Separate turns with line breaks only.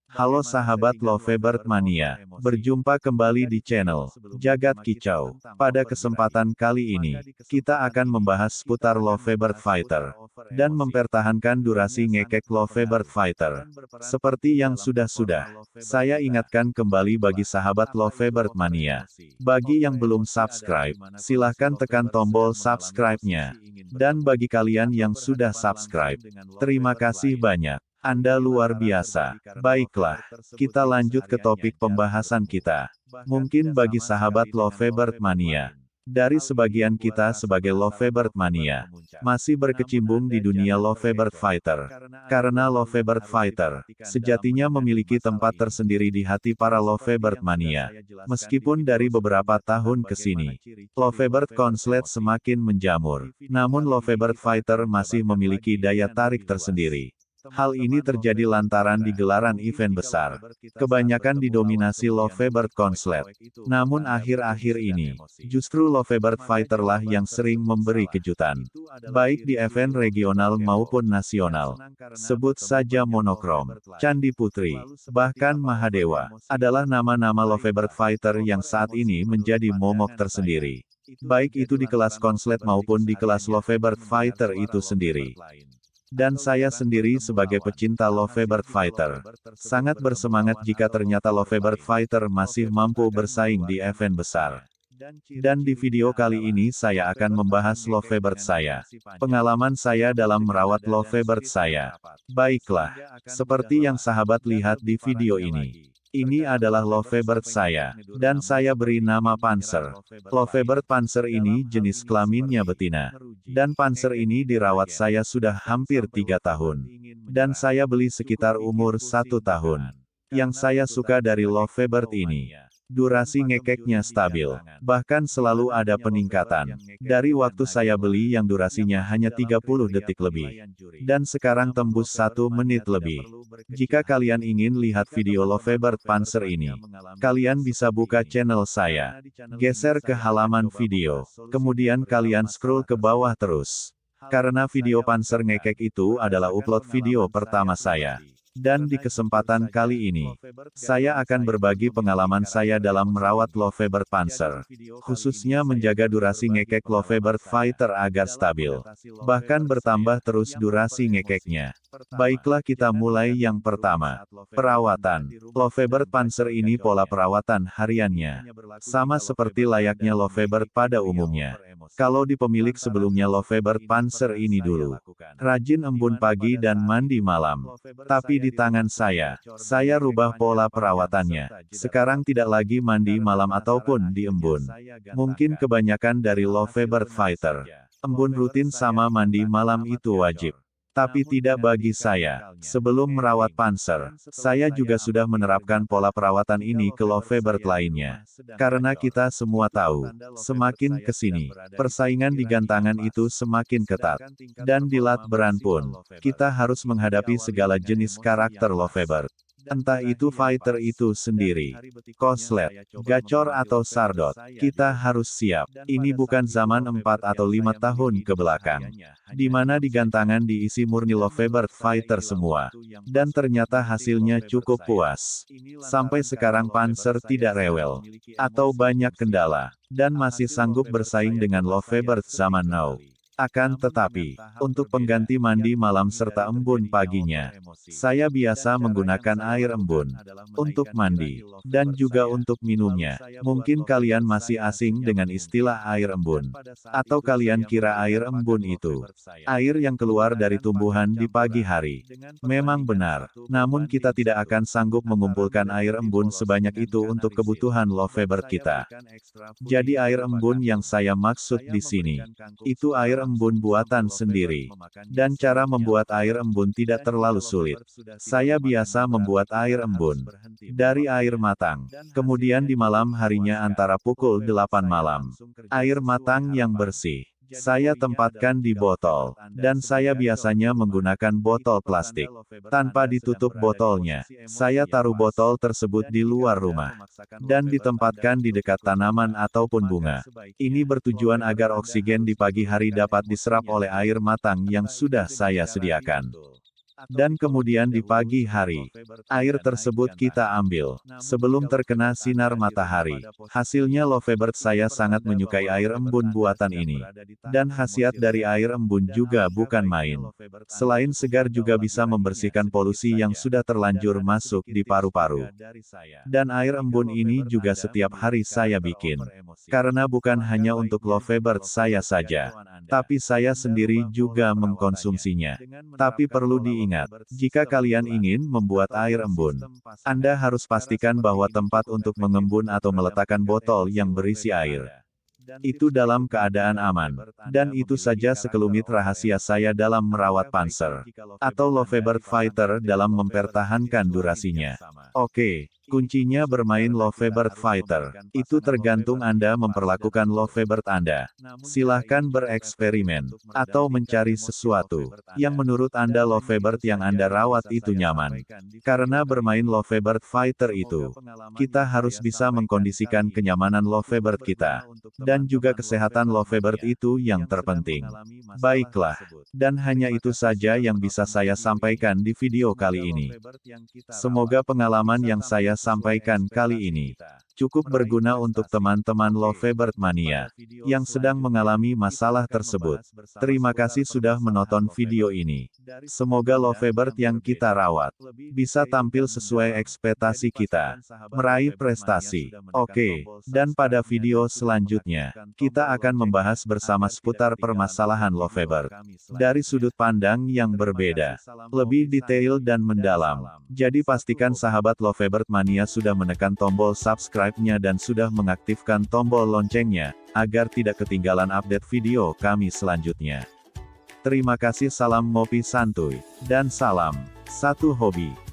Halo sahabat Lovebird Mania, berjumpa kembali di channel Jagat Kicau. Pada kesempatan kali ini, kita akan membahas seputar Lovebird Fighter dan mempertahankan durasi ngekek Lovebird Fighter. Seperti yang sudah-sudah, saya ingatkan kembali bagi sahabat Lovebird Mania. Bagi yang belum subscribe, silahkan tekan tombol subscribe-nya. Dan bagi kalian yang sudah subscribe, terima kasih banyak. Anda luar biasa. Baiklah, kita lanjut ke topik pembahasan kita. Mungkin bagi sahabat Lovebird Mania, dari sebagian kita sebagai Lovebird Mania, masih berkecimpung di dunia Lovebird Fighter. Karena Lovebird Fighter, sejatinya memiliki tempat tersendiri di hati para Lovebird Mania. Meskipun dari beberapa tahun ke sini, Lovebird Konslet semakin menjamur. Namun Lovebird Fighter masih memiliki daya tarik tersendiri. Hal ini terjadi lantaran di gelaran event besar, kebanyakan didominasi Lovebird Konslet. Namun akhir-akhir ini, justru Lovebird Fighter lah yang sering memberi kejutan. Baik di event regional maupun nasional. Sebut saja Monokrom, Candi Putri, bahkan Mahadewa, adalah nama-nama Lovebird Fighter yang saat ini menjadi momok tersendiri. Baik itu di kelas Konslet maupun di kelas Lovebird Fighter itu sendiri. Dan saya sendiri sebagai pecinta Lovebird Fighter, sangat bersemangat jika ternyata Lovebird Fighter masih mampu bersaing di event besar. Dan di video kali ini saya akan membahas Lovebird saya. Pengalaman saya dalam merawat Lovebird saya. Baiklah, seperti yang sahabat lihat di video ini. Ini adalah Lovebird saya, dan saya beri nama Panzer. Lovebird Panzer ini jenis kelaminnya betina. Dan Panzer ini dirawat saya sudah hampir 3 tahun. Dan saya beli sekitar umur 1 tahun. Yang saya suka dari Lovebird ini, durasi ngekeknya stabil, bahkan selalu ada peningkatan. Dari waktu saya beli yang durasinya hanya 30 detik lebih. Dan sekarang tembus 1 menit lebih. Jika kalian ingin lihat video Lovebird Panzer ini, kalian bisa buka channel saya. Geser ke halaman video, kemudian kalian scroll ke bawah terus. Karena video Panzer ngekek itu adalah upload video pertama saya. Dan di kesempatan kali ini, saya akan berbagi pengalaman saya dalam merawat Lovebird Panzer, khususnya menjaga durasi ngekek Lovebird Fighter agar stabil, bahkan bertambah terus durasi ngekeknya. Baiklah kita mulai yang pertama. Perawatan. Lovebird Panzer ini pola perawatan hariannya sama seperti layaknya Lovebird pada umumnya. Kalau di pemilik sebelumnya Lovebird Panzer ini dulu rajin embun pagi dan mandi malam. Tapi di tangan saya rubah pola perawatannya. Sekarang tidak lagi mandi malam ataupun diembun. Mungkin kebanyakan dari Lovebird Fighter, embun rutin sama mandi malam itu wajib. Tapi tidak bagi saya. Sebelum merawat Panzer, saya juga sudah menerapkan pola perawatan ini ke Lovebird lainnya. Karena kita semua tahu, semakin kesini, persaingan di gantangan itu semakin ketat. Dan di lat beran pun, kita harus menghadapi segala jenis karakter Lovebird. Entah itu fighter itu sendiri, konslet, gacor atau sardot, kita harus siap. Ini bukan zaman 4 atau 5 tahun ke belakang, di mana di gantangan diisi murni Lovebird Fighter semua. Dan ternyata hasilnya cukup puas. Sampai sekarang Panzer tidak rewel, atau banyak kendala, dan masih sanggup bersaing dengan Lovebird zaman now. Akan tetapi, untuk pengganti mandi malam serta embun paginya, saya biasa menggunakan air embun untuk mandi, dan juga untuk minumnya. Mungkin kalian masih asing dengan istilah air embun. Atau kalian kira air embun itu air yang keluar dari tumbuhan di pagi hari. Memang benar, namun kita tidak akan sanggup mengumpulkan air embun sebanyak itu untuk kebutuhan Lovebird kita. Jadi air embun yang saya maksud di sini, itu air embun buatan sendiri. Dan cara membuat air embun tidak terlalu sulit. Saya biasa membuat air embun dari air matang. Kemudian di malam harinya antara pukul 8 malam. Air matang yang bersih saya tempatkan di botol, dan saya biasanya menggunakan botol plastik. Tanpa ditutup botolnya, saya taruh botol tersebut di luar rumah, dan ditempatkan di dekat tanaman ataupun bunga. Ini bertujuan agar oksigen di pagi hari dapat diserap oleh air matang yang sudah saya sediakan. Dan kemudian di pagi hari, air tersebut kita ambil, sebelum terkena sinar matahari. Hasilnya Lovebird saya sangat menyukai air embun buatan ini. Dan khasiat dari air embun juga bukan main. Selain segar juga bisa membersihkan polusi yang sudah terlanjur masuk di paru-paru. Dan air embun ini juga setiap hari saya bikin. Karena bukan hanya untuk Lovebird saya saja, tapi saya sendiri juga mengkonsumsinya. Tapi perlu diingat, jika kalian ingin membuat air embun, Anda harus pastikan bahwa tempat untuk mengembun atau meletakkan botol yang berisi air itu dalam keadaan aman. Dan itu saja sekelumit rahasia saya dalam merawat Panzer atau Lovebird Fighter dalam mempertahankan durasinya. Oke, kuncinya bermain Lovebird Fighter. Itu tergantung Anda memperlakukan Lovebird Anda. Silahkan bereksperimen, atau mencari sesuatu yang menurut Anda Lovebird yang Anda rawat itu nyaman. Karena bermain Lovebird Fighter itu, kita harus bisa mengkondisikan kenyamanan Lovebird kita. Dan juga kesehatan Lovebird itu yang terpenting. Baiklah, dan hanya itu saja yang bisa saya sampaikan di video kali ini. Semoga pengalaman yang saya sampaikan kali ini cukup berguna untuk teman-teman Lovebird Mania yang sedang mengalami masalah tersebut. Terima kasih sudah menonton video ini. Semoga Lovebird yang kita rawat bisa tampil sesuai ekspektasi kita, meraih prestasi. Oke, dan pada video selanjutnya, kita akan membahas bersama seputar permasalahan Lovebird dari sudut pandang yang berbeda, lebih detail dan mendalam. Jadi pastikan sahabat Lovebird Mania sudah menekan tombol subscribe-nya dan sudah mengaktifkan tombol loncengnya, agar tidak ketinggalan update video kami selanjutnya. Terima kasih, salam ngopi santuy, dan salam satu hobi.